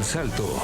El Salto.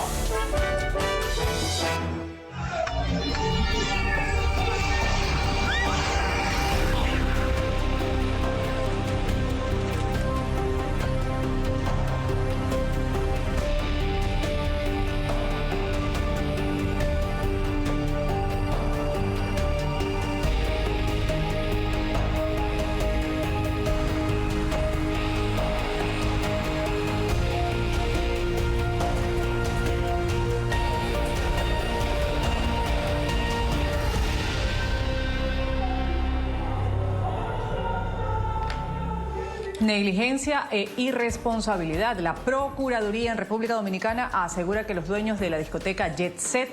Negligencia e irresponsabilidad. La Procuraduría en República Dominicana asegura que los dueños de la discoteca Jet Set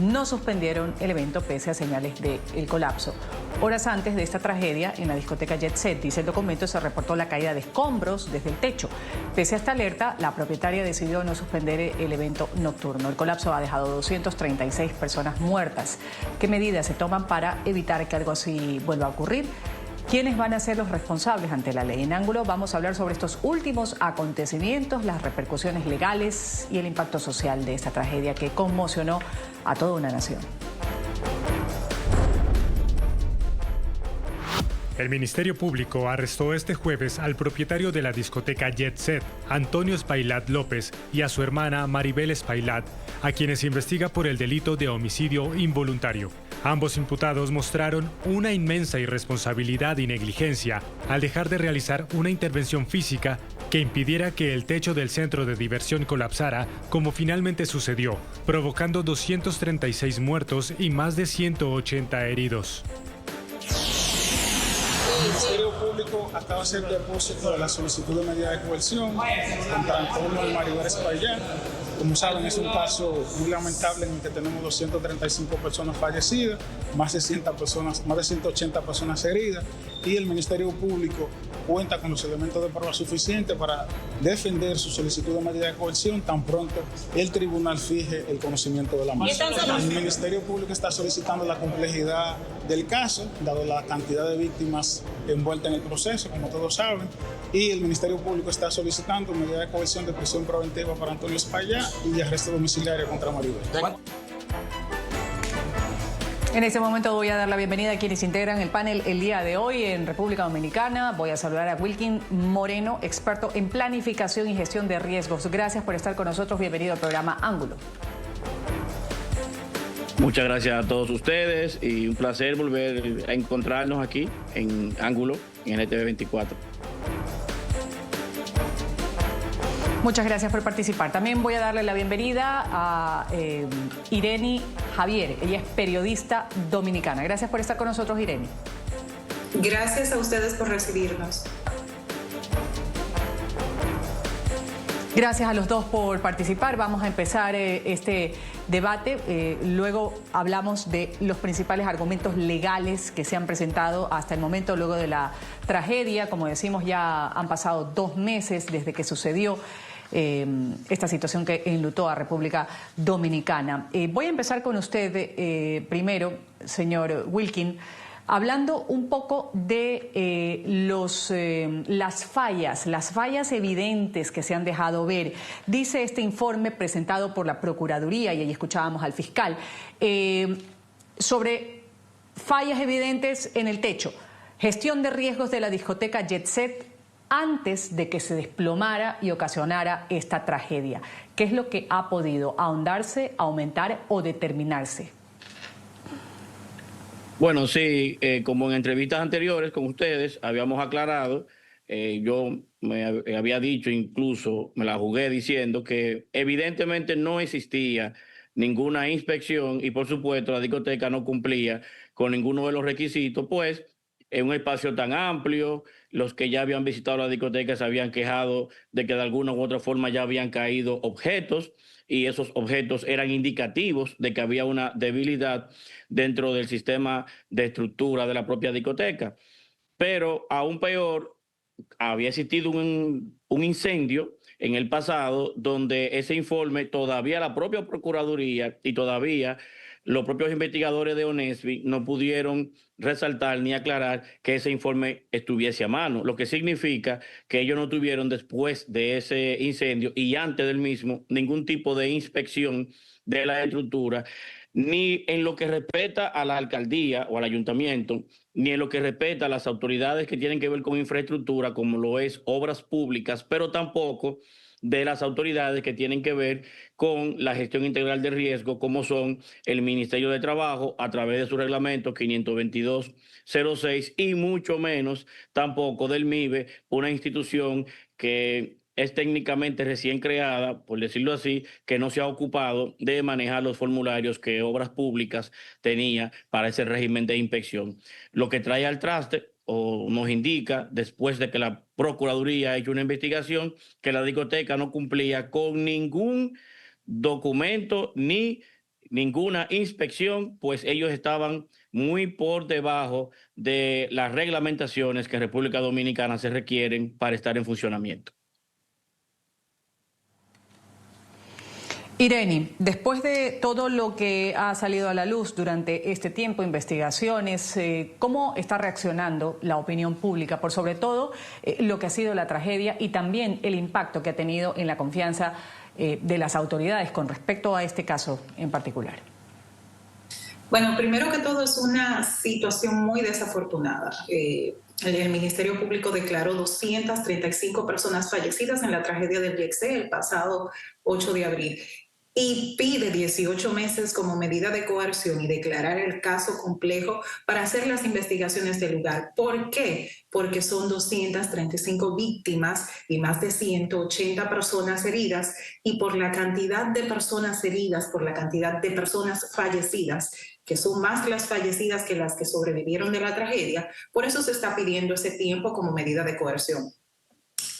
no suspendieron el evento pese a señales del colapso. Horas antes de esta tragedia, en la discoteca Jet Set, dice el documento, se reportó la caída de escombros desde el techo. Pese a esta alerta, la propietaria decidió no suspender el evento nocturno. El colapso ha dejado 236 personas muertas. ¿Qué medidas se toman para evitar que algo así vuelva a ocurrir? ¿Quiénes van a ser los responsables ante la ley? En Ángulo vamos a hablar sobre estos últimos acontecimientos, las repercusiones legales y el impacto social de esta tragedia que conmocionó a toda una nación. El Ministerio Público arrestó este jueves al propietario de la discoteca Jet Set, Antonio Spailat López, y a su hermana Maribel Spailat, a quienes investiga por el delito de homicidio involuntario. Ambos imputados mostraron una inmensa irresponsabilidad y negligencia al dejar de realizar una intervención física que impidiera que el techo del centro de diversión colapsara, como finalmente sucedió, provocando 236 muertos y más de 180 heridos. El Ministerio Público acaba de hacer depósito de la solicitud de medida de coerción contra Antonio y Maribel Spailat. Como saben, es un caso muy lamentable en el que tenemos 235 personas fallecidas, más de 180 personas heridas, y el Ministerio Público cuenta con los elementos de prueba suficientes para defender su solicitud de medida de coerción tan pronto el tribunal fije el conocimiento de la misma. El Ministerio Público está solicitando la complejidad del caso, dado la cantidad de víctimas envueltas en el proceso, como todos saben, y el Ministerio Público está solicitando medida de coerción de prisión preventiva para Antonio Spailat y de arresto domiciliario contra Maribel. En este momento voy a dar la bienvenida a quienes integran el panel el día de hoy en República Dominicana. Voy a saludar a Wilkin Moreno, experto en planificación y gestión de riesgos. Gracias por estar con nosotros. Bienvenido al programa Ángulo. Muchas gracias a todos ustedes y un placer volver a encontrarnos aquí en Ángulo, en NTV 24. Muchas gracias por participar. También voy a darle la bienvenida a Ireni Javier. Ella es periodista dominicana. Gracias por estar con nosotros, Ireni. Gracias a ustedes por recibirnos. Gracias a los dos por participar. Vamos a empezar este debate. Luego hablamos de los principales argumentos legales que se han presentado hasta el momento luego de la tragedia. Como decimos, ya han pasado 2 meses desde que sucedió esta situación que enlutó a República Dominicana. Voy a empezar con usted primero, señor Wilkin, hablando un poco de las fallas evidentes que se han dejado ver. Dice este informe presentado por la Procuraduría, y ahí escuchábamos al fiscal, sobre fallas evidentes en el techo, gestión de riesgos de la discoteca Jet Set antes de que se desplomara y ocasionara esta tragedia. ¿Qué es lo que ha podido ahondarse, aumentar o determinarse? Bueno, sí, como en entrevistas anteriores con ustedes habíamos aclarado, yo me había dicho, incluso me la jugué diciendo que evidentemente no existía ninguna inspección y por supuesto la discoteca no cumplía con ninguno de los requisitos, pues en un espacio tan amplio, los que ya habían visitado la discoteca se habían quejado de que de alguna u otra forma ya habían caído objetos y esos objetos eran indicativos de que había una debilidad dentro del sistema de estructura de la propia discoteca. Pero aún peor, había existido un incendio en el pasado donde ese informe todavía la propia Procuraduría y todavía los propios investigadores de ONESBI no pudieron resaltar ni aclarar que ese informe estuviese a mano, lo que significa que ellos no tuvieron después de ese incendio y antes del mismo ningún tipo de inspección de la estructura, ni en lo que respecta a la alcaldía o al ayuntamiento, ni en lo que respecta a las autoridades que tienen que ver con infraestructura, como lo es obras públicas, pero tampoco de las autoridades que tienen que ver con la gestión integral de riesgo, como son el Ministerio de Trabajo a través de su reglamento 522-06 y mucho menos tampoco del MIBE, una institución que es técnicamente recién creada, por decirlo así, que no se ha ocupado de manejar los formularios que Obras Públicas tenía para ese régimen de inspección. Lo que trae al traste o nos indica, después de que la Procuraduría ha hecho una investigación, que la discoteca no cumplía con ningún documento ni ninguna inspección, pues ellos estaban muy por debajo de las reglamentaciones que en República Dominicana se requieren para estar en funcionamiento. Ireni, después de todo lo que ha salido a la luz durante este tiempo, investigaciones, ¿cómo está reaccionando la opinión pública por sobre todo lo que ha sido la tragedia y también el impacto que ha tenido en la confianza de las autoridades con respecto a este caso en particular? Bueno, primero que todo es una situación muy desafortunada. El Ministerio Público declaró 235 personas fallecidas en la tragedia del Jet Set el pasado 8 de abril. Y pide 18 meses como medida de coerción y declarar el caso complejo para hacer las investigaciones del lugar. ¿Por qué? Porque son 235 víctimas y más de 180 personas heridas, y por la cantidad de personas heridas, por la cantidad de personas fallecidas, que son más las fallecidas que las que sobrevivieron de la tragedia, por eso se está pidiendo ese tiempo como medida de coerción.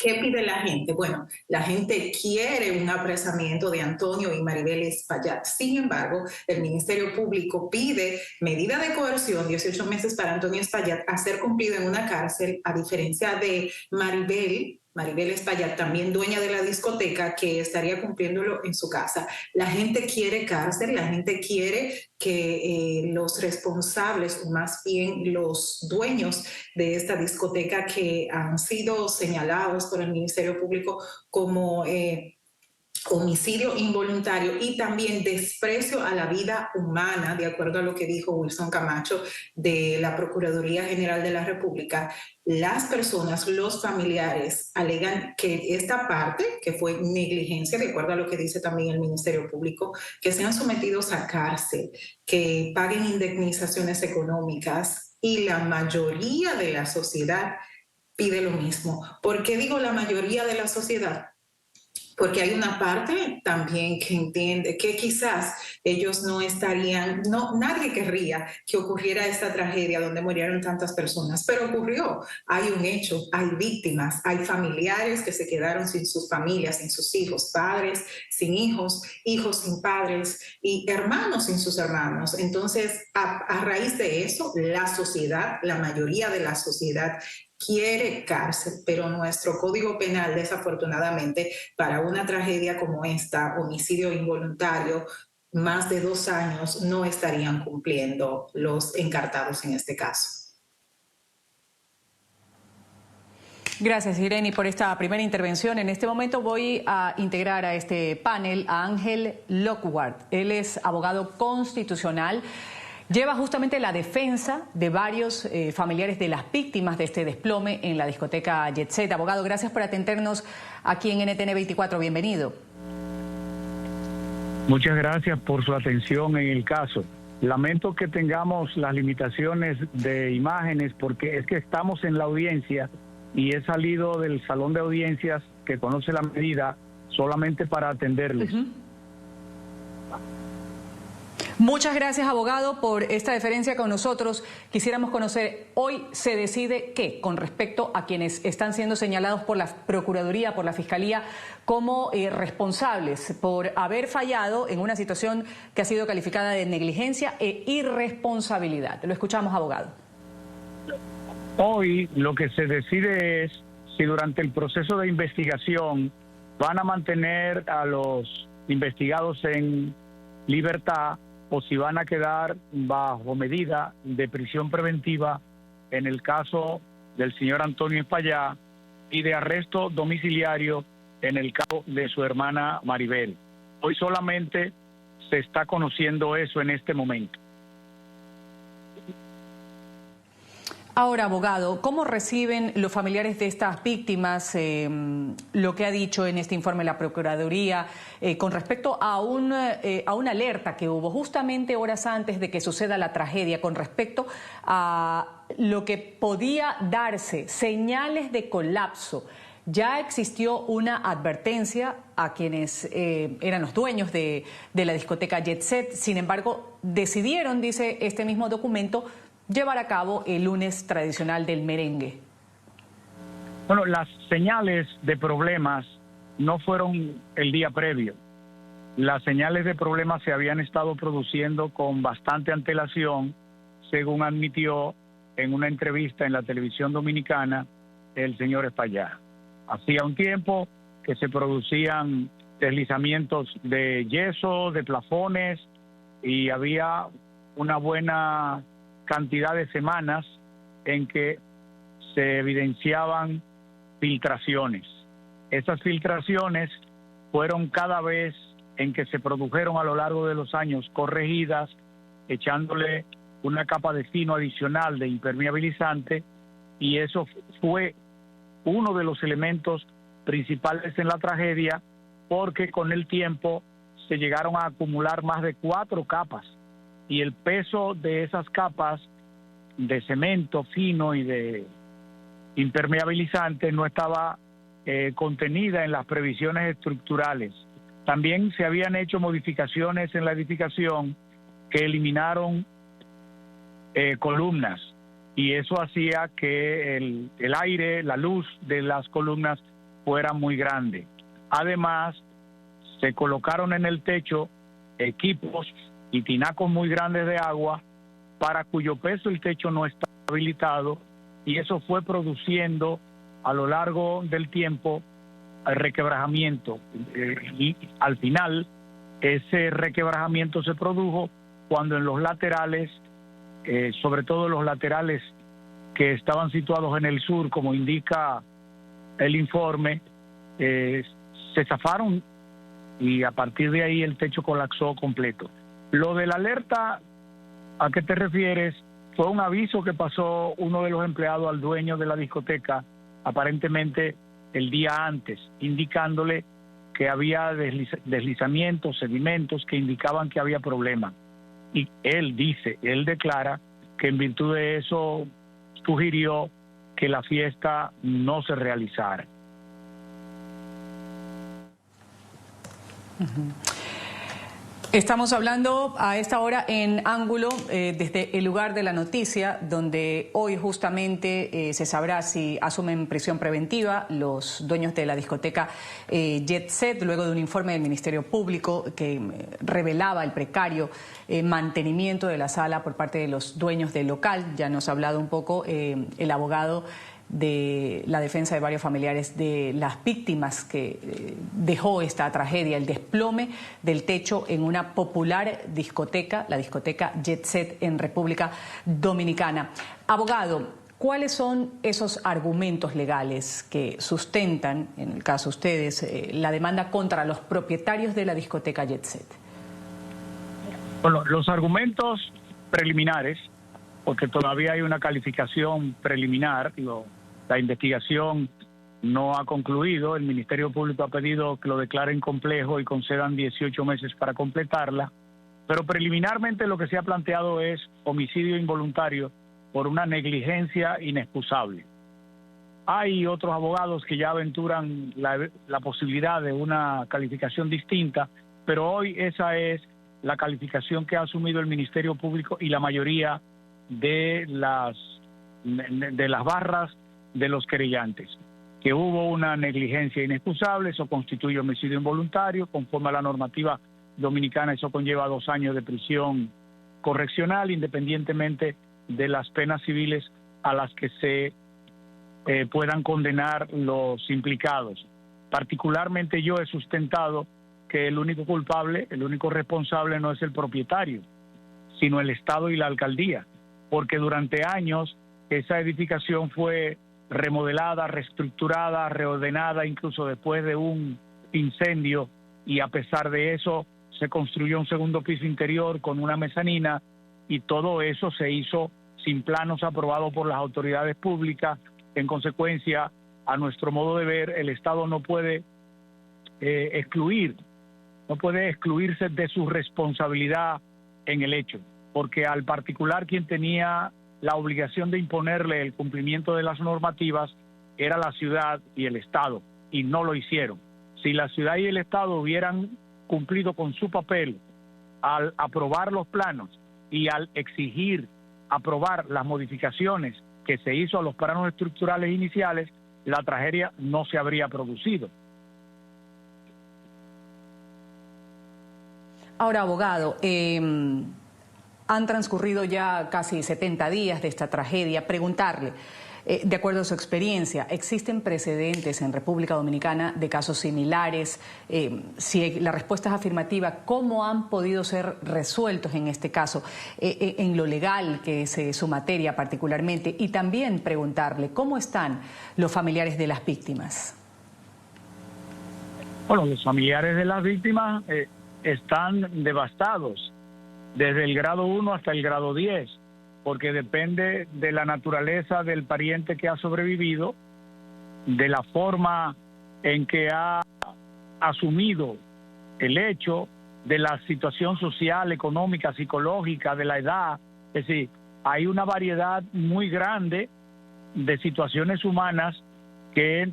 ¿Qué pide la gente? Bueno, la gente quiere un apresamiento de Antonio y Maribel Espaillat. Sin embargo, el Ministerio Público pide medida de coerción, 18 meses para Antonio Espaillat, a ser cumplido en una cárcel, a diferencia de Maribel Espaillat, también dueña de la discoteca, que estaría cumpliéndolo en su casa. La gente quiere cárcel, la gente quiere que los responsables, o más bien los dueños de esta discoteca, que han sido señalados por el Ministerio Público como homicidio involuntario y también desprecio a la vida humana, de acuerdo a lo que dijo Wilson Camacho de la Procuraduría General de la República, las personas, los familiares, alegan que esta parte, que fue negligencia, de acuerdo a lo que dice también el Ministerio Público, que sean sometidos a cárcel, que paguen indemnizaciones económicas, y la mayoría de la sociedad pide lo mismo. ¿Por qué digo la mayoría de la sociedad? Porque hay una parte también que entiende que quizás ellos no estarían, nadie querría que ocurriera esta tragedia donde murieron tantas personas, pero ocurrió, hay un hecho, hay víctimas, hay familiares que se quedaron sin sus familias, sin sus hijos, padres sin hijos, hijos sin padres y hermanos sin sus hermanos. Entonces, a raíz de eso, la sociedad, la mayoría de la sociedad quiere cárcel, pero nuestro Código Penal, desafortunadamente, para una tragedia como esta, homicidio involuntario, más de 2 años no estarían cumpliendo los encartados en este caso. Gracias, Ireni, por esta primera intervención. En este momento voy a integrar a este panel a Ángel Lockhart. Él es abogado constitucional. Lleva justamente la defensa de varios familiares de las víctimas de este desplome en la discoteca Jet Set. Abogado, gracias por atendernos aquí en NTN 24. Bienvenido. Muchas gracias por su atención en el caso. Lamento que tengamos las limitaciones de imágenes porque es que estamos en la audiencia y he salido del salón de audiencias que conoce la medida solamente para atenderles. Muchas gracias, abogado, por esta deferencia con nosotros. Quisiéramos conocer, hoy se decide qué con respecto a quienes están siendo señalados por la Procuraduría, por la Fiscalía, como responsables por haber fallado en una situación que ha sido calificada de negligencia e irresponsabilidad. Lo escuchamos, abogado. Hoy lo que se decide es si durante el proceso de investigación van a mantener a los investigados en libertad o si van a quedar bajo medida de prisión preventiva en el caso del señor Antonio Espaillá y de arresto domiciliario en el caso de su hermana Maribel. Hoy solamente se está conociendo eso en este momento. Ahora, abogado, ¿cómo reciben los familiares de estas víctimas lo que ha dicho en este informe la Procuraduría con respecto a una alerta que hubo justamente horas antes de que suceda la tragedia con respecto a lo que podía darse, señales de colapso? Ya existió una advertencia a quienes eran los dueños de la discoteca Jet Set, sin embargo, decidieron, dice este mismo documento, llevar a cabo el lunes tradicional del merengue. Bueno, las señales de problemas no fueron el día previo. Las señales de problemas se habían estado produciendo con bastante antelación, según admitió en una entrevista en la televisión dominicana el señor Espaillá. Hacía un tiempo que se producían deslizamientos de yeso, de plafones, y había una buena cantidad de semanas en que se evidenciaban filtraciones. Esas filtraciones fueron cada vez en que se produjeron a lo largo de los años corregidas, echándole una capa de fino adicional de impermeabilizante, y eso fue uno de los elementos principales en la tragedia, porque con el tiempo se llegaron a acumular más de 4 capas, y el peso de esas capas de cemento fino y de impermeabilizante no estaba contenida en las previsiones estructurales. También se habían hecho modificaciones en la edificación que eliminaron columnas, y eso hacía que el aire, la luz de las columnas fuera muy grande. Además, se colocaron en el techo equipos y tinacos muy grandes de agua para cuyo peso el techo no está habilitado, y eso fue produciendo a lo largo del tiempo el requebrajamiento, y al final ese requebrajamiento se produjo cuando en los laterales, sobre todo los laterales que estaban situados en el sur, como indica el informe, se zafaron, y a partir de ahí el techo colapsó completo. Lo de la alerta a qué te refieres fue un aviso que pasó uno de los empleados al dueño de la discoteca, aparentemente el día antes, indicándole que había deslizamientos, sedimentos que indicaban que había problemas. Y él declara que en virtud de eso sugirió que la fiesta no se realizara. Estamos hablando a esta hora en Ángulo desde el lugar de la noticia, donde hoy justamente se sabrá si asumen prisión preventiva los dueños de la discoteca Jet Set, luego de un informe del Ministerio Público que revelaba el precario mantenimiento de la sala por parte de los dueños del local. Ya nos ha hablado un poco el abogado de la defensa de varios familiares de las víctimas que dejó esta tragedia, el desplome del techo en una popular discoteca, la discoteca Jet Set en República Dominicana. Abogado, ¿cuáles son esos argumentos legales que sustentan, en el caso de ustedes, la demanda contra los propietarios de la discoteca Jet Set? Bueno, los argumentos preliminares, porque todavía hay una calificación preliminar, la investigación no ha concluido, el Ministerio Público ha pedido que lo declaren complejo y concedan 18 meses para completarla, pero preliminarmente lo que se ha planteado es homicidio involuntario por una negligencia inexcusable. Hay otros abogados que ya aventuran la posibilidad de una calificación distinta, pero hoy esa es la calificación que ha asumido el Ministerio Público y la mayoría de las barras de los querellantes, que hubo una negligencia inexcusable, eso constituye homicidio involuntario, conforme a la normativa dominicana eso conlleva 2 años de prisión correccional, independientemente de las penas civiles a las que se puedan condenar los implicados. Particularmente yo he sustentado que el único culpable, el único responsable no es el propietario, sino el Estado y la alcaldía, porque durante años esa edificación fue remodelada, reestructurada, reordenada, incluso después de un incendio, y a pesar de eso se construyó un segundo piso interior con una mezanina, y todo eso se hizo sin planos aprobados por las autoridades públicas. En consecuencia, a nuestro modo de ver, el Estado no puede excluirse de su responsabilidad en el hecho, porque al particular quien tenía la obligación de imponerle el cumplimiento de las normativas era la ciudad y el Estado, y no lo hicieron. Si la ciudad y el Estado hubieran cumplido con su papel al aprobar los planos y al exigir aprobar las modificaciones que se hizo a los planos estructurales iniciales, la tragedia no se habría producido. Ahora, abogado, han transcurrido ya casi 70 días de esta tragedia. Preguntarle, de acuerdo a su experiencia, ¿existen precedentes en República Dominicana de casos similares? Si la respuesta es afirmativa, ¿cómo han podido ser resueltos en este caso, en lo legal, que es su materia particularmente? Y también preguntarle, ¿cómo están los familiares de las víctimas? Bueno, los familiares de las víctimas están devastados, desde el grado 1 hasta el grado 10, porque depende de la naturaleza del pariente que ha sobrevivido, de la forma en que ha asumido el hecho, de la situación social, económica, psicológica, de la edad. Es decir, hay una variedad muy grande de situaciones humanas que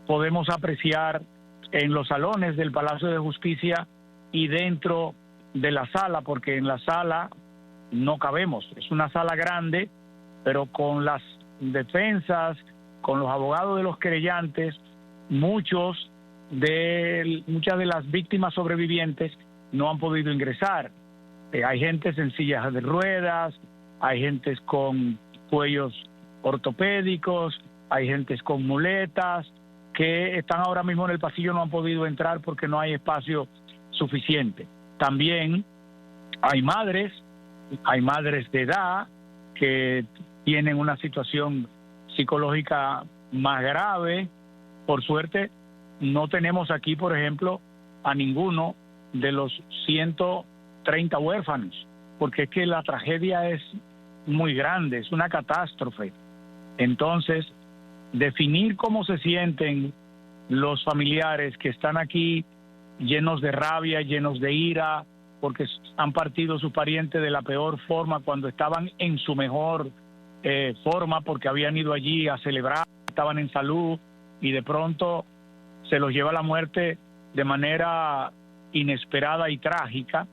podemos apreciar en los salones del Palacio de Justicia y dentro de la sala, porque en la sala no cabemos. Es una sala grande, pero con las defensas, con los abogados de los querellantes, muchas de las víctimas sobrevivientes no han podido ingresar. Hay gente en sillas de ruedas, hay gente con cuellos ortopédicos, hay gente con muletas, que están ahora mismo en el pasillo, no han podido entrar porque no hay espacio suficiente. También hay madres de edad que tienen una situación psicológica más grave. Por suerte, no tenemos aquí, por ejemplo, a ninguno de los 130 huérfanos, porque es que la tragedia es muy grande, es una catástrofe. Entonces, definir cómo se sienten los familiares que están aquí llenos de rabia, llenos de ira, porque han partido sus parientes de la peor forma cuando estaban en su mejor forma, porque habían ido allí a celebrar, estaban en salud, y de pronto se los lleva la muerte de manera inesperada y trágica.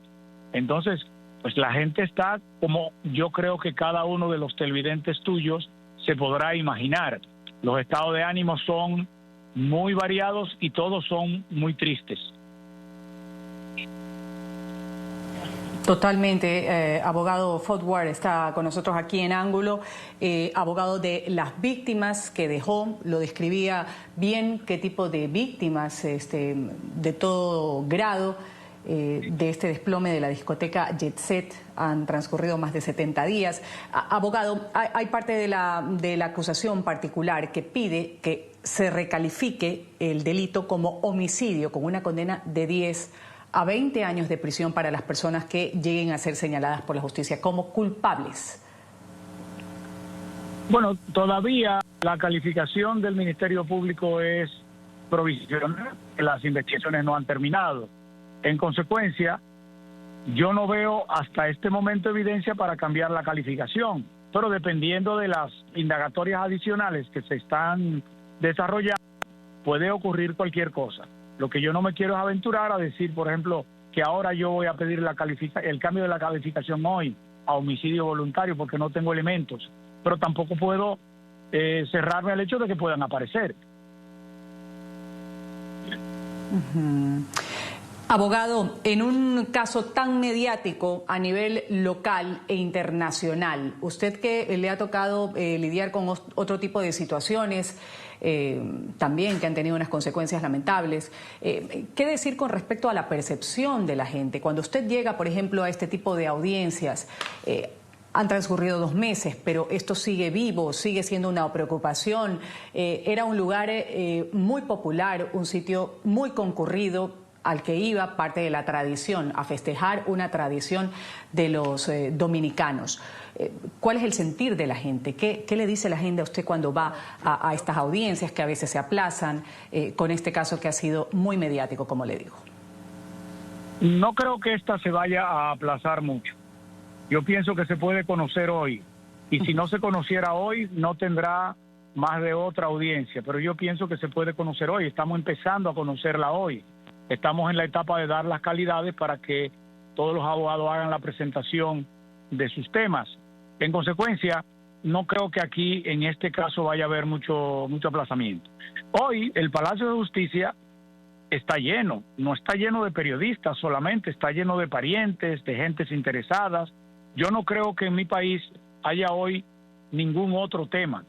Entonces, pues la gente está como yo creo que cada uno de los televidentes tuyos se podrá imaginar. Los estados de ánimo son muy variados y todos son muy tristes. Totalmente. Abogado Fodwar está con nosotros aquí en Ángulo, abogado de las víctimas que dejó, lo describía bien, qué tipo de víctimas de todo grado de este desplome de la discoteca Jet Set. Han transcurrido más de 70 días. Abogado, hay parte de la acusación particular que pide que se recalifique el delito como homicidio con una condena de 10 a 20 años de prisión para las personas que lleguen a ser señaladas por la justicia como culpables. Bueno, todavía la calificación del Ministerio Público es provisional, las investigaciones no han terminado. En consecuencia, yo no veo hasta este momento evidencia para cambiar la calificación, pero dependiendo de las indagatorias adicionales que se están desarrollando, puede ocurrir cualquier cosa. Lo que yo no me quiero es aventurar a decir, por ejemplo, que ahora yo voy a pedir el cambio de la calificación hoy a homicidio voluntario porque no tengo elementos, pero tampoco puedo cerrarme al hecho de que puedan aparecer. Abogado, en un caso tan mediático a nivel local e internacional, usted que le ha tocado lidiar con otro tipo de situaciones, también que han tenido unas consecuencias lamentables. ¿Qué decir con respecto a la percepción de la gente? Cuando usted llega, por ejemplo, a este tipo de audiencias, han transcurrido 2 meses, pero esto sigue vivo, sigue siendo una preocupación. Era un lugar muy popular, un sitio muy concurrido, al que iba parte de la tradición, a festejar una tradición de los dominicanos. ¿Cuál es el sentir de la gente? ¿Qué le dice la gente a usted cuando va a estas audiencias que a veces se aplazan, con este caso que ha sido muy mediático, como le digo? No creo que esta se vaya a aplazar mucho. Yo pienso que se puede conocer hoy. Y si no se conociera hoy, no tendrá más de otra audiencia. Pero yo pienso que se puede conocer hoy. Estamos empezando a conocerla hoy. Estamos en la etapa de dar las calidades para que todos los abogados hagan la presentación de sus temas. En consecuencia, no creo que aquí, en este caso, vaya a haber mucho aplazamiento. Hoy, el Palacio de Justicia está lleno. No está lleno de periodistas solamente, está lleno de parientes, de gentes interesadas. Yo no creo que en mi país haya hoy ningún otro tema.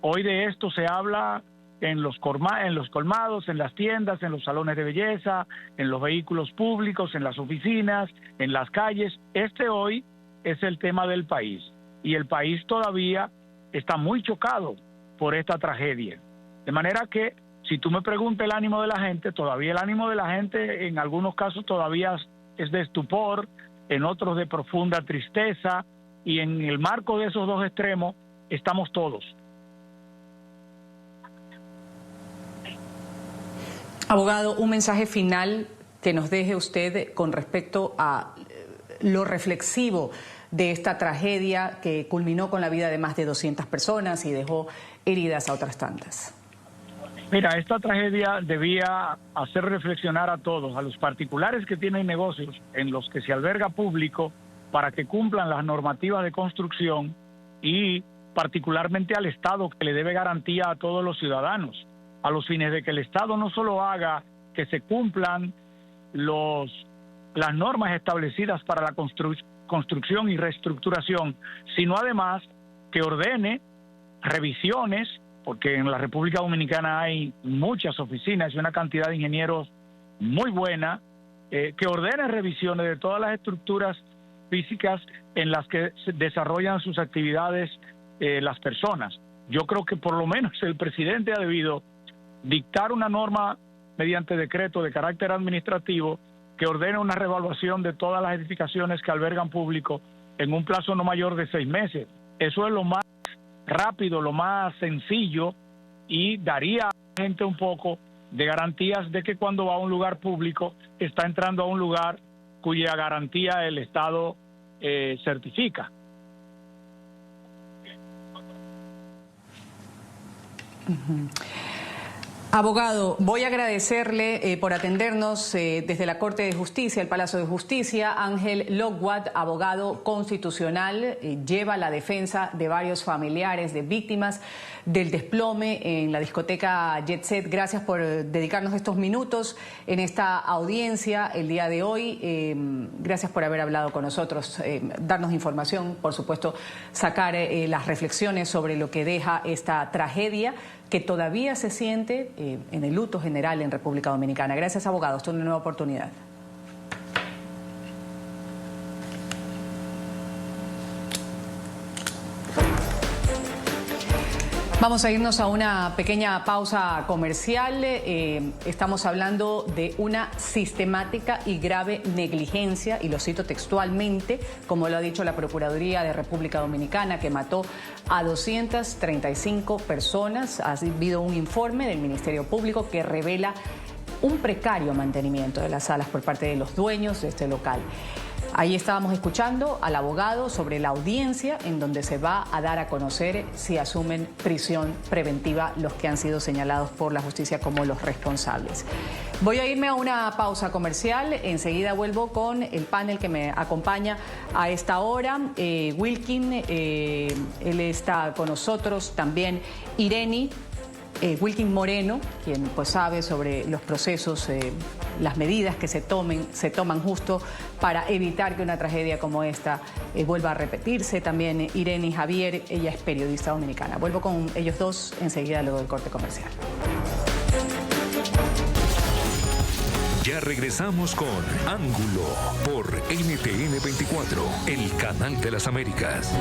Hoy de esto se habla en los colmados, en las tiendas, en los salones de belleza, en los vehículos públicos, en las oficinas, en las calles. Este hoy es el tema del país. Y el país todavía está muy chocado por esta tragedia. De manera que, si tú me preguntas el ánimo de la gente, todavía el ánimo de la gente en algunos casos todavía es de estupor, en otros de profunda tristeza, y en el marco de esos dos extremos estamos todos. Abogado, un mensaje final que nos deje usted con respecto a lo reflexivo de esta tragedia que culminó con la vida de más de 200 personas y dejó heridas a otras tantas. Mira, esta tragedia debía hacer reflexionar a todos, a los particulares que tienen negocios en los que se alberga público, para que cumplan las normativas de construcción, y particularmente al Estado, que le debe garantía a todos los ciudadanos, a los fines de que el Estado no solo haga que se cumplan las normas establecidas para la construcción y reestructuración, sino además que ordene revisiones, porque en la República Dominicana hay muchas oficinas y una cantidad de ingenieros muy buena, que ordene revisiones de todas las estructuras físicas en las que se desarrollan sus actividades las personas. Yo creo que por lo menos el presidente ha debido dictar una norma mediante decreto de carácter administrativo que ordene una reevaluación de todas las edificaciones que albergan público en un plazo no mayor de 6 meses. Eso es lo más rápido, lo más sencillo, y daría a la gente un poco de garantías de que cuando va a un lugar público está entrando a un lugar cuya garantía el Estado certifica. Abogado, voy a agradecerle por atendernos desde la Corte de Justicia, el Palacio de Justicia. Ángel Lockwood, abogado constitucional, lleva la defensa de varios familiares de víctimas del desplome en la discoteca Jet Set. Gracias por dedicarnos estos minutos en esta audiencia el día de hoy. Gracias por haber hablado con nosotros, darnos información, por supuesto, sacar las reflexiones sobre lo que deja esta tragedia que todavía se siente en el luto general en República Dominicana. Gracias, abogado. Esto es una nueva oportunidad. Vamos a irnos a una pequeña pausa comercial. Estamos hablando de una sistemática y grave negligencia, y lo cito textualmente, como lo ha dicho la Procuraduría de República Dominicana, que mató a 235 personas. Ha habido un informe del Ministerio Público que revela un precario mantenimiento de las salas por parte de los dueños de este local. Ahí estábamos escuchando al abogado sobre la audiencia en donde se va a dar a conocer si asumen prisión preventiva los que han sido señalados por la justicia como los responsables. Voy a irme a una pausa comercial. Enseguida vuelvo con el panel que me acompaña a esta hora. Wilkin, él está con nosotros, también Ireni, Wilkin Moreno, quien pues sabe sobre los procesos, las medidas que se toman justo para evitar que una tragedia como esta vuelva a repetirse. También Irene Javier, ella es periodista dominicana. Vuelvo con ellos dos enseguida luego del corte comercial. Ya regresamos con Ángulo por NTN 24, el canal de las Américas.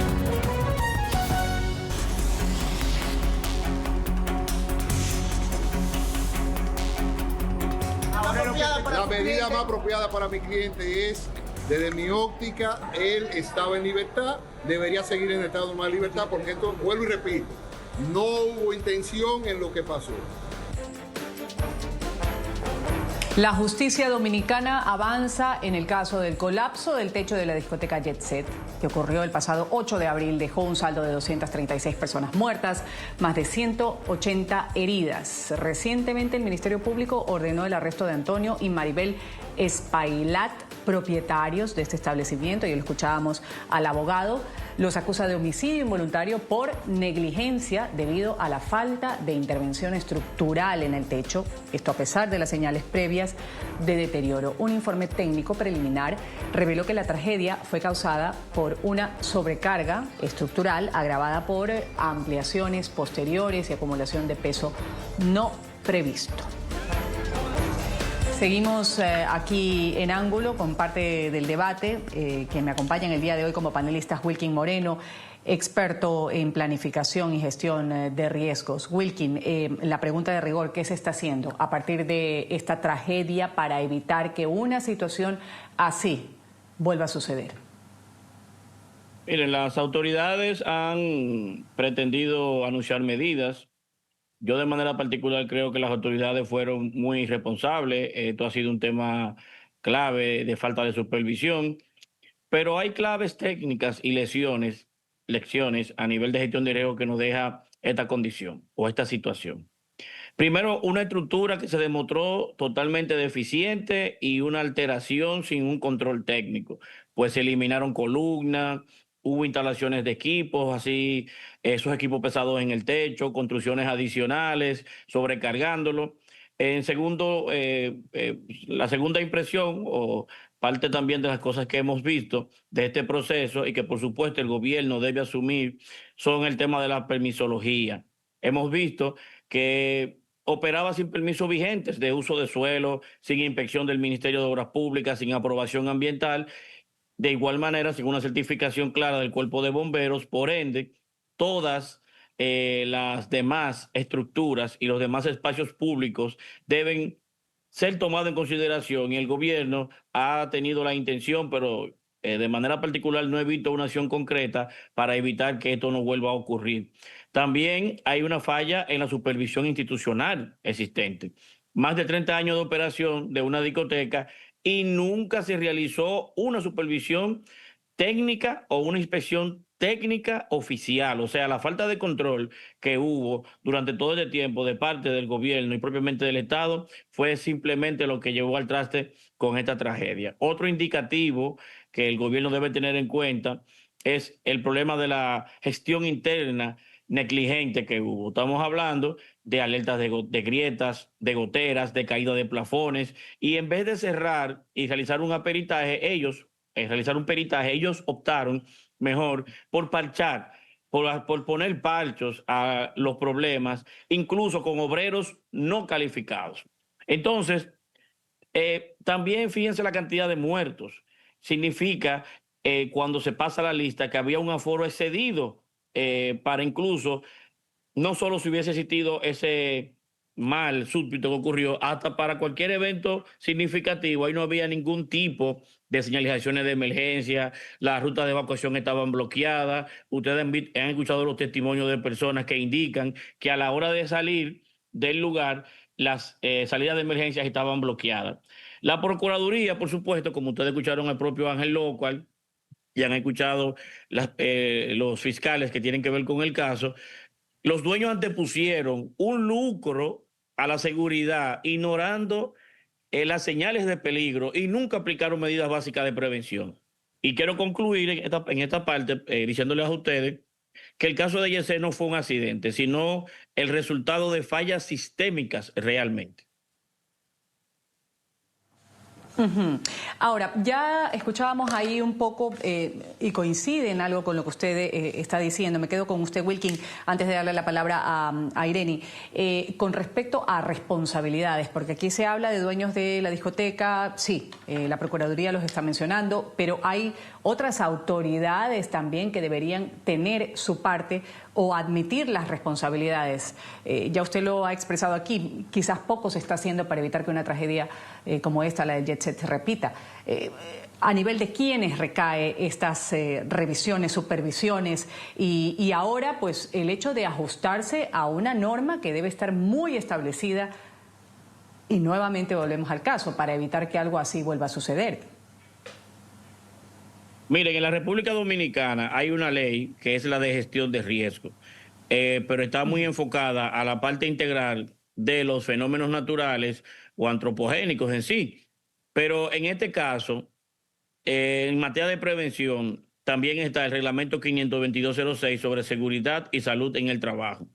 La medida más apropiada para mi cliente es, desde mi óptica, él estaba en libertad, debería seguir en estado de normal libertad, porque esto, vuelvo y repito, no hubo intención en lo que pasó. La justicia dominicana avanza en el caso del colapso del techo de la discoteca Jet Set, que ocurrió el pasado 8 de abril, dejó un saldo de 236 personas muertas, más de 180 heridas. Recientemente el Ministerio Público ordenó el arresto de Antonio y Maribel Spailat, propietarios de este establecimiento, y lo escuchábamos al abogado. Los acusa de homicidio involuntario por negligencia debido a la falta de intervención estructural en el techo, esto a pesar de las señales previas de deterioro. Un informe técnico preliminar reveló que la tragedia fue causada por una sobrecarga estructural agravada por ampliaciones posteriores y acumulación de peso no previsto. Seguimos aquí en Ángulo con parte del debate que me acompañan el día de hoy como panelistas Wilkin Moreno, experto en planificación y gestión de riesgos. Wilkin, la pregunta de rigor, ¿qué se está haciendo a partir de esta tragedia para evitar que una situación así vuelva a suceder? Miren, las autoridades han pretendido anunciar medidas. Yo de manera particular creo que las autoridades fueron muy irresponsables. Esto ha sido un tema clave de falta de supervisión, pero hay claves técnicas y lecciones a nivel de gestión de riesgo que nos deja esta condición o esta situación. Primero, una estructura que se demostró totalmente deficiente y una alteración sin un control técnico, pues se eliminaron columnas, hubo instalaciones de equipos, así esos equipos pesados en el techo, construcciones adicionales, sobrecargándolo. En segundo, la segunda impresión o parte también de las cosas que hemos visto de este proceso y que por supuesto el gobierno debe asumir son el tema de la permisología. Hemos visto que operaba sin permisos vigentes de uso de suelo, sin inspección del Ministerio de Obras Públicas, sin aprobación ambiental. De igual manera, sin una certificación clara del Cuerpo de Bomberos, por ende, todas las demás estructuras y los demás espacios públicos deben ser tomados en consideración y el gobierno ha tenido la intención, pero de manera particular no he visto una acción concreta para evitar que esto no vuelva a ocurrir. También hay una falla en la supervisión institucional existente. Más de 30 años de operación de una discoteca y nunca se realizó una supervisión técnica o una inspección técnica oficial. O sea, la falta de control que hubo durante todo este tiempo de parte del gobierno y propiamente del Estado fue simplemente lo que llevó al traste con esta tragedia. Otro indicativo que el gobierno debe tener en cuenta es el problema de la gestión interna negligente que hubo. Estamos hablando de alertas de grietas, de goteras, de caída de plafones, y en vez de cerrar y realizar un peritaje, ellos optaron mejor por parchar, por poner parchos a los problemas, incluso con obreros no calificados. Entonces, también fíjense la cantidad de muertos. Significa, cuando se pasa la lista, que había un aforo excedido para incluso, no solo si hubiese existido ese mal súbito que ocurrió, hasta para cualquier evento significativo, ahí no había ningún tipo de señalizaciones de emergencia, las rutas de evacuación estaban bloqueadas. Ustedes han escuchado los testimonios de personas que indican que a la hora de salir del lugar, las salidas de emergencia estaban bloqueadas. La Procuraduría, por supuesto, como ustedes escucharon al propio Ángel Locual, y han escuchado los fiscales que tienen que ver con el caso, los dueños antepusieron un lucro a la seguridad, ignorando las señales de peligro y nunca aplicaron medidas básicas de prevención. Y quiero concluir en esta parte diciéndoles a ustedes que el caso de Jet no fue un accidente, sino el resultado de fallas sistémicas realmente. Ahora, ya escuchábamos ahí un poco y coincide en algo con lo que usted está diciendo. Me quedo con usted, Wilkin, antes de darle la palabra a Irene. Con respecto a responsabilidades, porque aquí se habla de dueños de la discoteca, sí, la Procuraduría los está mencionando, pero hay otras autoridades también que deberían tener su parte o admitir las responsabilidades. Ya usted lo ha expresado aquí, quizás poco se está haciendo para evitar que una tragedia como esta, la de Jet Set, se repita. A nivel de quiénes recae estas revisiones, supervisiones y ahora pues el hecho de ajustarse a una norma que debe estar muy establecida y nuevamente volvemos al caso para evitar que algo así vuelva a suceder. Miren, en la República Dominicana hay una ley que es la de gestión de riesgo, pero está muy enfocada a la parte integral de los fenómenos naturales o antropogénicos en sí. Pero en este caso, en materia de prevención, también está el reglamento 52206 sobre seguridad y salud en el trabajo.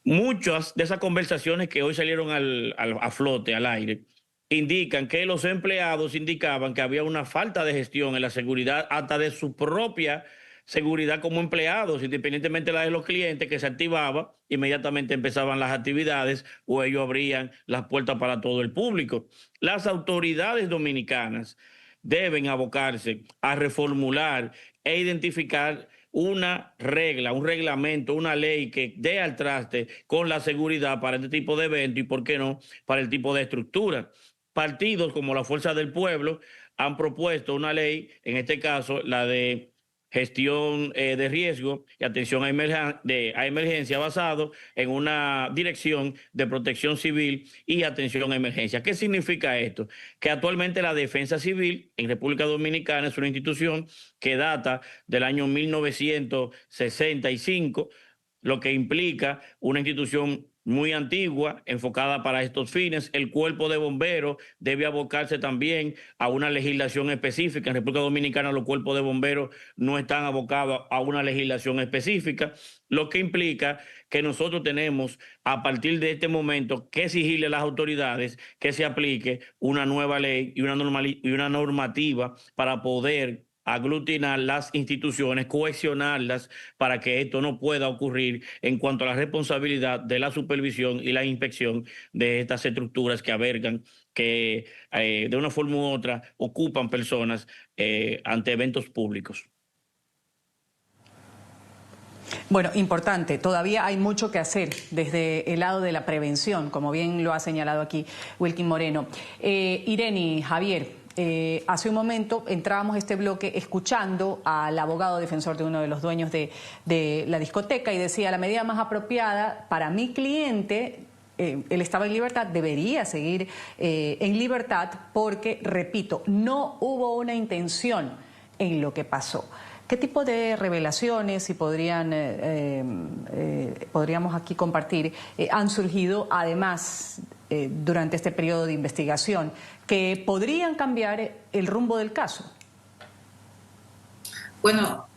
Muchas de esas conversaciones que hoy salieron a flote, al aire, indican que los empleados indicaban que había una falta de gestión en la seguridad hasta de su propia seguridad como empleados, independientemente de la de los clientes, que se activaba, inmediatamente empezaban las actividades o ellos abrían las puertas para todo el público. Las autoridades dominicanas deben abocarse a reformular e identificar una regla, un reglamento, una ley que dé al traste con la seguridad para este tipo de eventos y, ¿por qué no?, para el tipo de estructura. Partidos como la Fuerza del Pueblo han propuesto una ley, en este caso la de gestión de riesgo y atención a emergencia basado en una dirección de protección civil y atención a emergencia. ¿Qué significa esto? Que actualmente la Defensa Civil en República Dominicana es una institución que data del año 1965, lo que implica una institución muy antigua, enfocada para estos fines. El Cuerpo de Bomberos debe abocarse también a una legislación específica. En República Dominicana los cuerpos de bomberos no están abocados a una legislación específica, lo que implica que nosotros tenemos a partir de este momento que exigirle a las autoridades que se aplique una nueva ley y una normativa para poder aglutinar las instituciones, cohesionarlas para que esto no pueda ocurrir en cuanto a la responsabilidad de la supervisión y la inspección de estas estructuras que albergan, que de una forma u otra ocupan personas ante eventos públicos. Bueno, importante, todavía hay mucho que hacer desde el lado de la prevención, como bien lo ha señalado aquí Wilkin Moreno. Irene, Javier, hace un momento entrábamos a este bloque escuchando al abogado defensor de uno de los dueños de la discoteca y decía: la medida más apropiada para mi cliente, él estaba en libertad, debería seguir en libertad porque, repito, no hubo una intención en lo que pasó. ¿Qué tipo de revelaciones, si podríamos aquí compartir, han surgido además durante este periodo de investigación que podrían cambiar el rumbo del caso? Bueno,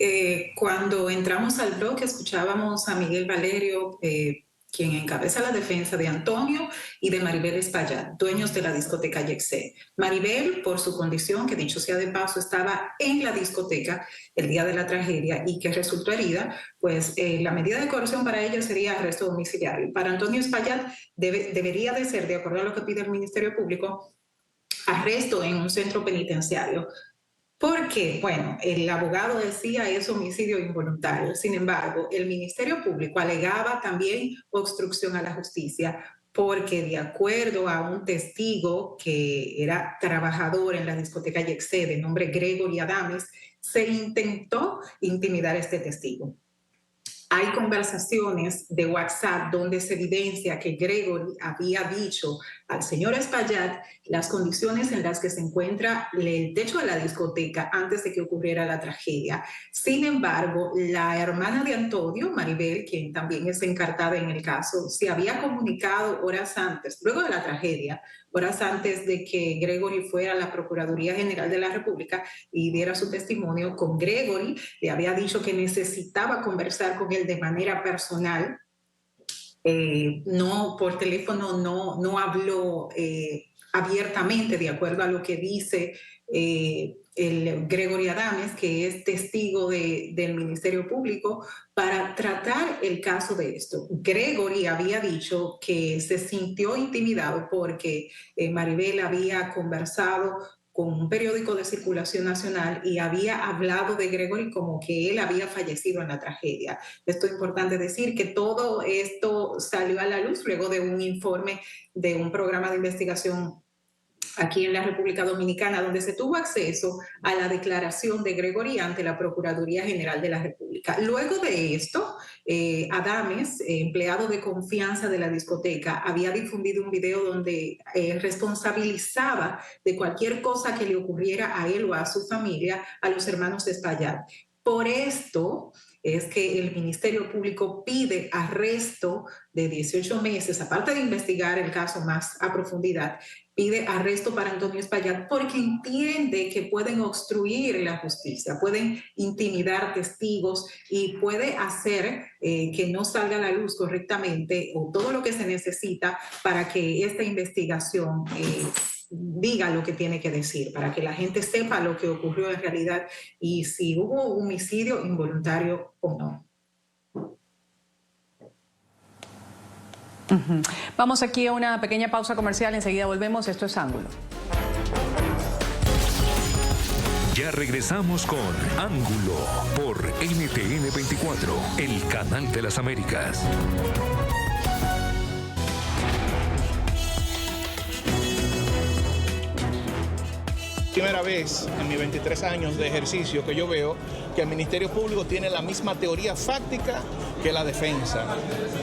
cuando entramos al bloque escuchábamos a Miguel Valerio, quien encabeza la defensa de Antonio y de Maribel Espaillat, dueños de la discoteca Jet Set. Maribel, por su condición, que dicho sea de paso, estaba en la discoteca el día de la tragedia y que resultó herida, pues la medida de coerción para ella sería arresto domiciliario. Para Antonio Espaillat debería de ser, de acuerdo a lo que pide el Ministerio Público, arresto en un centro penitenciario. Porque, bueno, el abogado decía es homicidio involuntario. Sin embargo, el Ministerio Público alegaba también obstrucción a la justicia porque, de acuerdo a un testigo que era trabajador en la discoteca Jet Set, de nombre Gregory Adames, se intentó intimidar a este testigo. Hay conversaciones de WhatsApp donde se evidencia que Gregory había dicho al señor Espaillat las condiciones en las que se encuentra el techo de la discoteca antes de que ocurriera la tragedia. Sin embargo, la hermana de Antonio, Maribel, quien también es encartada en el caso, se había comunicado horas antes, luego de la tragedia, horas antes de que Gregory fuera a la Procuraduría General de la República y diera su testimonio con Gregory. Le había dicho que necesitaba conversar con él de manera personal. No por teléfono, no habló abiertamente, de acuerdo a lo que dice el Gregory Adames, que es testigo del Ministerio Público, para tratar el caso de esto. Gregory había dicho que se sintió intimidado porque Maribel había conversado con un periódico de circulación nacional y había hablado de Gregory como que él había fallecido en la tragedia. Esto es importante decir que todo esto salió a la luz luego de un informe de un programa de investigación aquí en la República Dominicana, donde se tuvo acceso a la declaración de Gregory ante la Procuraduría General de la República. Luego de esto, Adames, empleado de confianza de la discoteca, había difundido un video donde responsabilizaba de cualquier cosa que le ocurriera a él o a su familia a los hermanos Espaillat. Por esto es que el Ministerio Público pide arresto de 18 meses, aparte de investigar el caso más a profundidad, pide arresto para Antonio Espaillat porque entiende que pueden obstruir la justicia, pueden intimidar testigos y puede hacer que no salga a la luz correctamente o todo lo que se necesita para que esta investigación diga lo que tiene que decir, para que la gente sepa lo que ocurrió en realidad y si hubo homicidio involuntario o no. Vamos aquí a una pequeña pausa comercial, enseguida volvemos. Esto es Ángulo. Ya regresamos con Ángulo por NTN 24, el canal de las Américas. Primera vez en mis 23 años de ejercicio que yo veo que el Ministerio Público tiene la misma teoría fáctica que la defensa.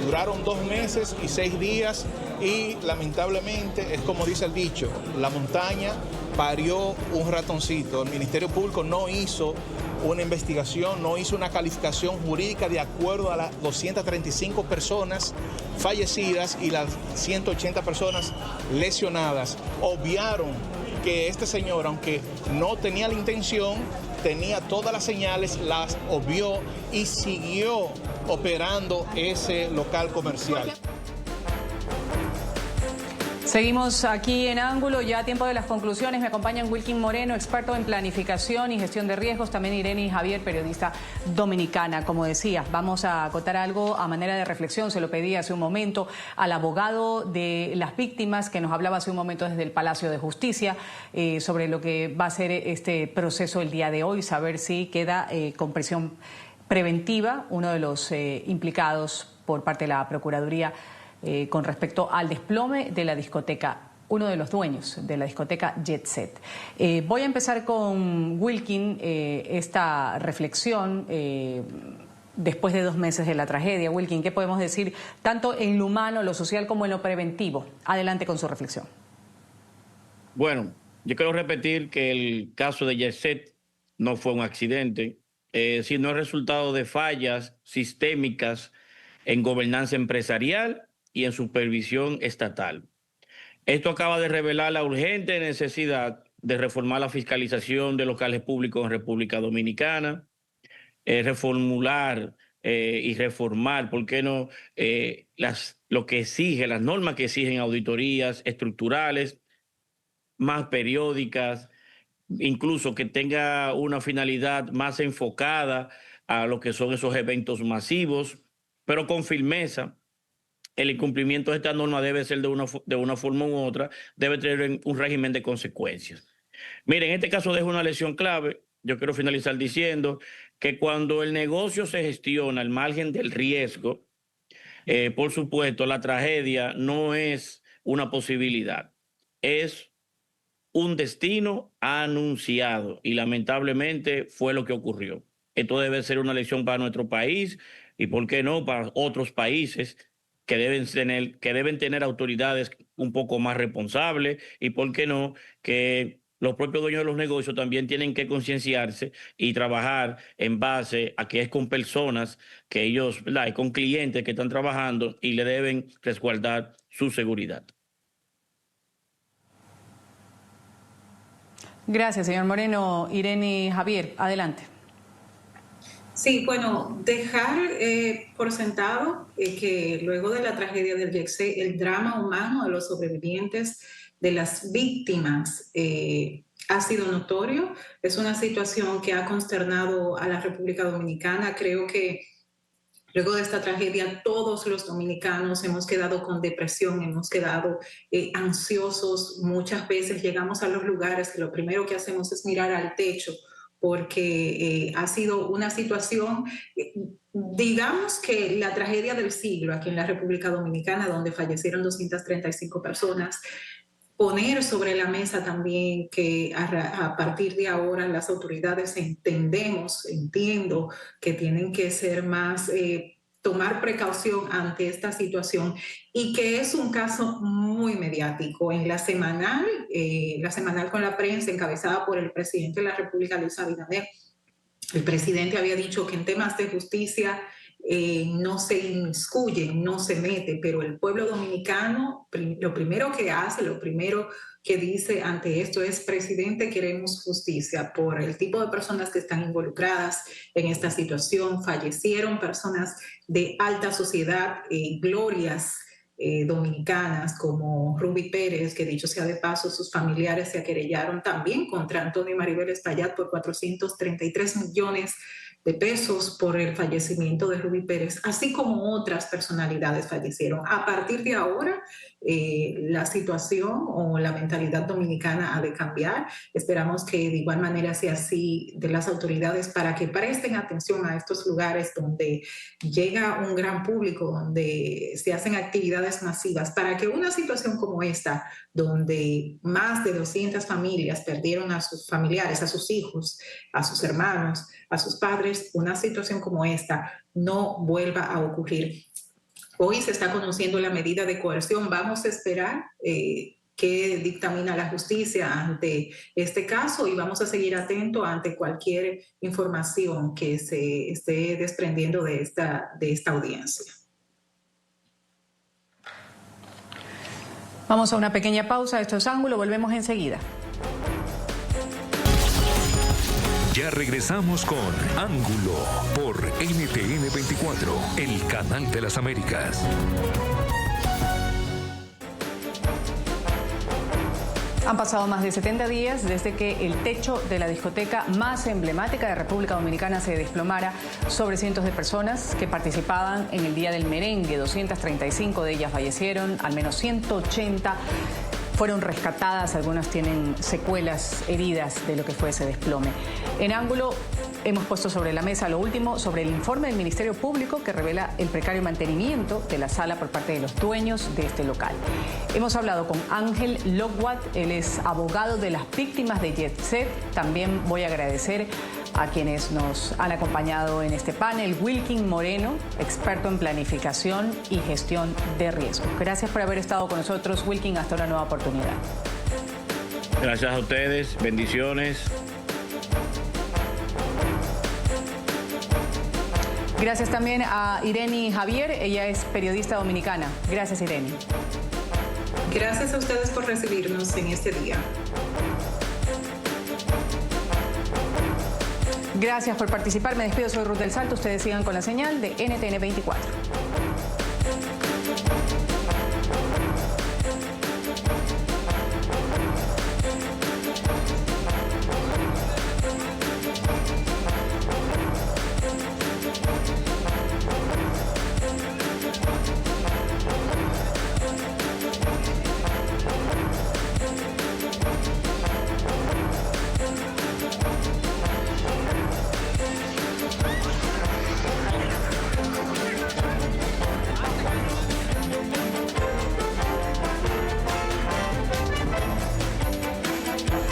Duraron 2 meses y 6 días y lamentablemente es como dice el dicho, la montaña parió un ratoncito. El Ministerio Público no hizo una investigación, no hizo una calificación jurídica de acuerdo a las 235 personas fallecidas y las 180 personas lesionadas. Obviaron que este señor, aunque no tenía la intención, tenía todas las señales, las obvió y siguió operando ese local comercial. Seguimos aquí en Ángulo, ya a tiempo de las conclusiones. Me acompañan Wilkin Moreno, experto en planificación y gestión de riesgos, también Irene Javier, periodista dominicana. Como decía, vamos a acotar algo a manera de reflexión, se lo pedí hace un momento al abogado de las víctimas que nos hablaba hace un momento desde el Palacio de Justicia sobre lo que va a ser este proceso el día de hoy, saber si queda con prisión preventiva uno de los implicados por parte de la Procuraduría con respecto al desplome de la discoteca, uno de los dueños de la discoteca Jet Set. Voy a empezar con Wilkin esta reflexión después de 2 meses de la tragedia. Wilkin, ¿qué podemos decir tanto en lo humano, lo social como en lo preventivo? Adelante con su reflexión. Bueno, yo quiero repetir que el caso de Jet Set no fue un accidente, sino el resultado de fallas sistémicas en gobernanza empresarial y en supervisión estatal. Esto acaba de revelar la urgente necesidad de reformar la fiscalización de locales públicos en República Dominicana, reformular y reformar, ¿por qué no?, lo que exige, las normas que exigen auditorías estructurales, más periódicas, incluso que tenga una finalidad más enfocada a lo que son esos eventos masivos, pero con firmeza. El incumplimiento de esta norma debe ser de una forma u otra, debe tener un régimen de consecuencias. Miren, en este caso dejo una lección clave. Yo quiero finalizar diciendo que cuando el negocio se gestiona al margen del riesgo, por supuesto, la tragedia no es una posibilidad, es un destino anunciado y lamentablemente fue lo que ocurrió. Esto debe ser una lección para nuestro país y, ¿por qué no?, para otros países que deben tener autoridades un poco más responsables y, ¿por qué no?, que los propios dueños de los negocios también tienen que concienciarse y trabajar en base a que es con personas que ellos, ¿verdad?, con clientes que están trabajando y le deben resguardar su seguridad. Gracias, señor Moreno. Irene Javier, adelante. Sí, bueno, dejar por sentado que luego de la tragedia del YECSE, el drama humano de los sobrevivientes, de las víctimas, ha sido notorio. Es una situación que ha consternado a la República Dominicana. Creo que luego de esta tragedia todos los dominicanos hemos quedado con depresión, hemos quedado ansiosos. Muchas veces llegamos a los lugares y lo primero que hacemos es mirar al techo, porque ha sido una situación, digamos que la tragedia del siglo aquí en la República Dominicana, donde fallecieron 235 personas. Poner sobre la mesa también que a partir de ahora las autoridades entiendo que tienen que ser más, tomar precaución ante esta situación, y que es un caso muy mediático. En la semanal con la prensa encabezada por el presidente de la República, Luis Abinader, el presidente había dicho que en temas de justicia no se inmiscuye, no se mete, pero el pueblo dominicano lo primero que hace, lo primero que dice ante esto es: presidente, queremos justicia por el tipo de personas que están involucradas en esta situación. Fallecieron personas de alta sociedad, glorias dominicanas como Ruby Pérez, que dicho sea de paso, sus familiares se querellaron también contra Antonio y Maribel Espaillat por 433 millones de pesos por el fallecimiento de Ruby Pérez, así como otras personalidades fallecieron. A partir de ahora, la situación o la mentalidad dominicana ha de cambiar. Esperamos que de igual manera sea así de las autoridades, para que presten atención a estos lugares donde llega un gran público, donde se hacen actividades masivas, para que una situación como esta, donde más de 200 familias perdieron a sus familiares, a sus hijos, a sus hermanos, a sus padres, una situación como esta no vuelva a ocurrir. Hoy se está conociendo la medida de coerción. Vamos a esperar qué dictamina la justicia ante este caso, y vamos a seguir atentos ante cualquier información que se esté desprendiendo de esta audiencia. Vamos a una pequeña pausa. Esto es Ángulo. Volvemos enseguida. Ya regresamos con Ángulo por NTN 24, el canal de las Américas. Han pasado más de 70 días desde que el techo de la discoteca más emblemática de República Dominicana se desplomara sobre cientos de personas que participaban en el Día del Merengue. 235 de ellas fallecieron, al menos 180 fueron rescatadas, algunas tienen secuelas, heridas de lo que fue ese desplome. En Ángulo hemos puesto sobre la mesa lo último sobre el informe del Ministerio Público que revela el precario mantenimiento de la sala por parte de los dueños de este local. Hemos hablado con Ángel Lockwood, él es abogado de las víctimas de YECSE. También voy a agradecer a quienes nos han acompañado en este panel. Wilkin Moreno, experto en planificación y gestión de riesgos. Gracias por haber estado con nosotros, Wilkin. Hasta una nueva oportunidad. Gracias a ustedes. Bendiciones. Gracias también a Irene Javier. Ella es periodista dominicana. Gracias, Irene. Gracias a ustedes por recibirnos en este día. Gracias por participar. Me despido, soy Ruth del Salto. Ustedes sigan con la señal de NTN 24.